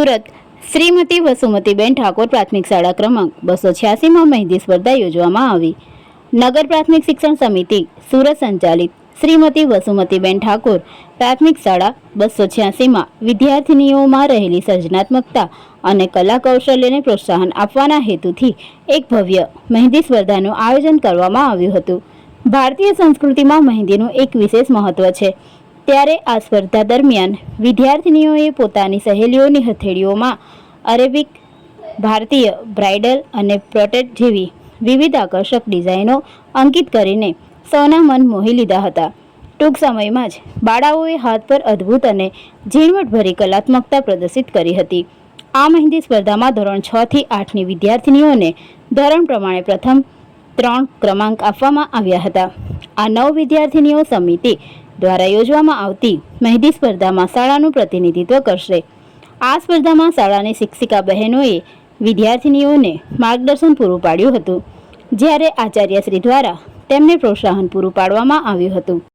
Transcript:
સુરત શ્રીમતી વસુમતીબેન ઠાકોર પ્રાથમિક શાળા ક્રમાંક 286માં મહેંદી સ્પર્ધા યોજવામાં આવી। નગર પ્રાથમિક શિક્ષણ સમિતિ સુરત સંચાલિત શ્રીમતી વસુમતીબેન ઠાકોર પ્રાથમિક શાળા 286માં વિદ્યાર્થીનીઓમાં રહેલી સર્જનાત્મકતા અને કલા કૌશલ્યને પ્રોત્સાહન આપવાના હેતુથી એક ભવ્ય મહેંદી સ્પર્ધાનું આયોજન કરવામાં આવ્યું હતું। ભારતીય સંસ્કૃતિમાં મહેંદીનું એક વિશેષ મહત્વ છે, ત્યારે આ સ્પર્ધા દરમિયાન વિદ્યાર્થીનીઓએ પોતાની સહેલીઓની હથેળીઓમાં અરેબિક, ભારતીય, બ્રાઇડલ અને પ્રોટેટ જેવી વિવિધ આકર્ષક ડિઝાઇનો અંકિત કરીને સૌના મન મોહી લીધા હતા। ટૂંક સમયમાં જ બાળાઓએ હાથ પર અદ્ભુત અને ઝીણવટભરી કલાત્મકતા પ્રદર્શિત કરી હતી। આ મહેંદી સ્પર્ધામાં ધોરણ 6 થી 8ની વિદ્યાર્થીનીઓને ધોરણ પ્રમાણે પ્રથમ 3 ક્રમાંક આપવામાં આવ્યા હતા। આ 9 વિદ્યાર્થીનીઓ સમિતિ દ્વારા યોજવામાં આવતી મહેંદી સ્પર્ધામાં શાળાનું પ્રતિનિધિત્વ કરશે। આ સ્પર્ધામાં શાળાની શિક્ષિકા બહેનોએ વિદ્યાર્થીનીઓને માર્ગદર્શન પૂરું પાડ્યું હતું, જ્યારે આચાર્યશ્રી દ્વારા તેમને પ્રોત્સાહન પૂરું પાડવામાં આવ્યું હતું।